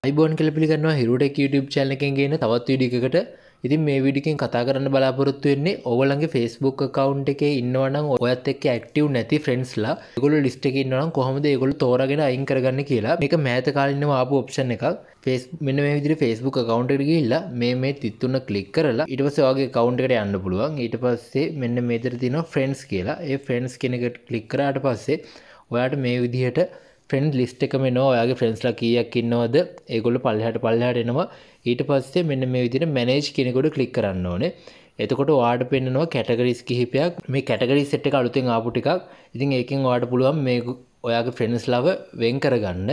අයිබෝන් කියලා පිළිගන්නවා හිරුටෙක් YouTube channel එකෙන් ගේන තවත් වීඩියෝ එකකට. ඉතින් මේ වීඩියෝ එකෙන් කතා කරන්න බලාපොරොත්තු වෙන්නේ ඕගොල්ලන්ගේ Facebook account එකේ ඉන්නවා නම් ඔයත් එක්ක active නැති friendsලා ඒගොල්ලෝ list එකේ ඉන්නවා නම් කොහොමද ඒගොල්ලෝ තෝරාගෙන අයින් කරගන්නේ කියලා. මේක මෑත කාලිනව ආපු option එකක්. මෙන්න මේ විදිහට Facebook account එකට ගිහිල්ලා මේ තිත් තුන click කරලා ඊට පස්සේ ඔයාගේ account එකට යන්න පුළුවන්. ඊට පස්සේ මෙන්න මේතර තියෙනවා friends කියලා. ඒ friends කියන එකට click කරාට පස්සේ ඔයාට මේ විදිහට friend list එකම එනවා. ඔයාගේ friends ලා කීයක් ඉන්නවද ඒගොල්ලෝ පල්ලෙහාට එනවා. ඊට පස්සේ මෙන්න මේ විදිහට manage කියන එකට click කරන්න ඕනේ. එතකොට ඔයාට පෙන්නනවා categories කිහිපයක්. මේ category set එක අලුතෙන් ආපු ටිකක්. ඉතින් ඒකෙන් ඔයාට පුළුවන් මේ ඔයාගේ friends ලව වෙන් කරගන්න.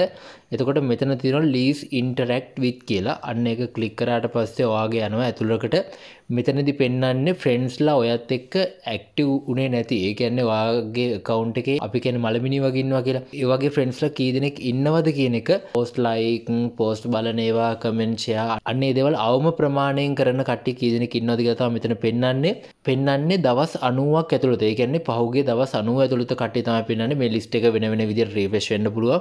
එතකොට මෙතන තියෙනවා least interact with කියලා. අන්න ඒක click කරාට පස්සේ ඔයාගේ යනවා ඇතුළකට. මෙතනදී පෙන්වන්නේ friends ලා ඔයත් එක්ක active උනේ නැති. ඒ කියන්නේ ඔයාගේ account එකේ අපි කියන්නේ මලමිනි වගේ ඉන්නවා කියලා. ඒ වගේ friends ලා කී දෙනෙක් ඉන්නවද කියන එක post like, post බලන ඒවා, comment share අන්න ඒ දේවල් අවම ප්‍රමාණයෙන් කරන කට්ටිය කී දෙනෙක් ඉන්නවද කියලා තමයි මෙතන පෙන්වන්නේ දවස් 90ක් ඇතුළත. ඒ කියන්නේ පහුගිය දවස් 90 ඇතුළත කට්ටිය තමයි පෙන්වන්නේ. මේ list එක වෙන විදිහට refresh වෙන්න පුළුවන්.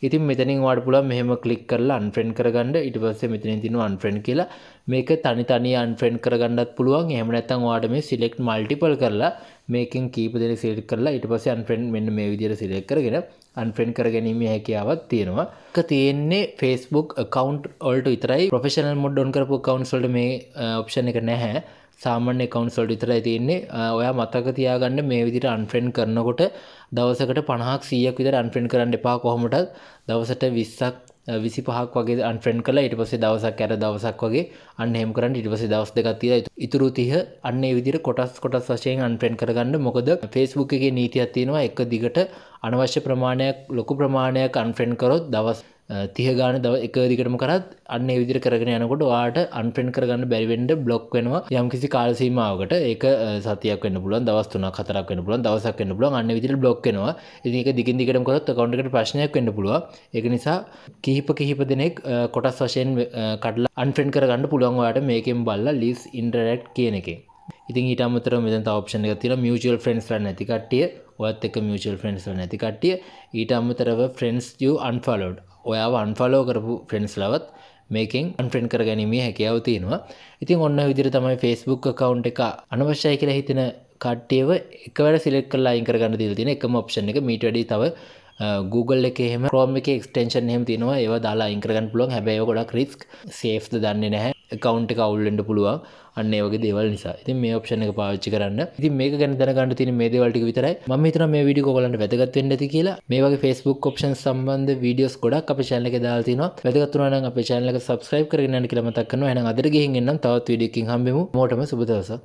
ඉතින් මෙතනින් ඔයාලට පුළුවන් මෙහෙම click කරලා unfriend කරගන්න. ඊට පස්සේ මෙතනින් තියෙනවා unfriend කියලා. මේක තනි unfriend කරගන්නත් පුළුවන්. එහෙම නැත්නම් ඔයාලට මේ select multiple කරලා මේකෙන් කීප දෙනෙක් select කරලා ඊට පස්සේ unfriend මෙන්න මේ විදිහට select කරගෙන unfriend කරගැනීමේ හැකියාවක් තියෙනවා. ඒක තියෙන්නේ Facebook account වලට විතරයි. professional mode on කරපු accounts වලට මේ option එක නැහැ. සාමාන්‍ය accounts වලට විතරයි තියෙන්නේ. ඔයා මතක තියාගන්න මේ විදිහට unfriend කරනකොට දවසකට 50ක් 100ක් විතර unfriend කරන්න එපා. කොහොමද දවසට 20ක් 25ක් වගේ unfriend කරලා ඊට පස්සේ දවසක් අර දවසක් වගේ අන්න එහෙම කරන්න. ඊට පස්සේ දවස් දෙකක් තියලා ඉතුරු 30 අන්න ඒ විදිහට කොටස් වශයෙන් unfriend කරගන්න. මොකද Facebook එකේ නීතියක් තියෙනවා එක දිගට අනවශ්‍ය ප්‍රමාණයක් ලොකු ප්‍රමාණයක් unfriend කරොත් දවස් 30 ගාන එක දිගටම කරත් අන්න ඒ විදිහට කරගෙන යනකොට ඔයාට unfriend කරගන්න බැරි වෙන්න block වෙනවා යම්කිසි කාල සීමාවකට. ඒක සතියක් වෙන්න පුළුවන්, දවස් 3ක් 4ක් වෙන්න පුළුවන්, දවසක් වෙන්න පුළුවන්. අන්න ඒ විදිහට block වෙනවා. ඉතින් ඒක දිගින් දිගටම කරොත් account එකට ප්‍රශ්නයක් වෙන්න පුළුවන්. ඒක නිසා කිහිප දෙනෙක් කොටස් වශයෙන් කඩලා unfriend කරගන්න පුළුවන් ඔයාට මේකෙන් බලලා least interact කියන එකෙන්. ඉතින් ඊට අමතරව මෙතන තව option එකක් තියෙනවා mutual friends ලා නැති කට්ටිය. ඔයත් එක්ක mutual friends ලා නැති කට්ටිය. ඊට අමතරව friends you unfollowed. ඔයාව unfollow කරපු friends ලවත් මේකෙන් unfriend කරගැනීමේ හැකියාව තියෙනවා. ඉතින් ඔන්න ඔය විදිහට තමයි Facebook account එක අනවශ්‍යයි කියලා හිතෙන කට්ටියව එකවර select කරලා අයින් කරගන්න දීලා තියෙන එකම option එක. මීට වැඩි තව Google එකේ එහෙම Chrome එකේ extension එහෙම තියෙනවා. ඒවා දාලා අයින් කරගන්න පුළුවන්. හැබැයි ඒක ගොඩක් risk. safe ද දන්නේ නැහැ. account එක අවුල් වෙන්න පුළුවන්. අන්න ඒ වගේ දේවල් නිසා. ඉතින් මේ option එක පාවිච්චි කරන්න. ඉතින් මේක ගැන දැනගන්න තියෙන මේ දේවල් ටික විතරයි. මම හිතනවා මේ වීඩියෝ එක ඔයගලන්ට වැදගත් වෙන්න ඇති කියලා. මේ වගේ Facebook options සම්බන්ධ වීඩියෝස් ගොඩක් අපේ channel එකේ දාලා තිනවා. වැදගත් වුණා නම් අපේ channel එක subscribe කරගෙන යන්න කියලා මතක් කරනවා. එහෙනම් අදට ගිහින් එන්නම් තවත් වීඩියෝ එකකින් හම්බෙමු. මොකටම සුබ දවසක්.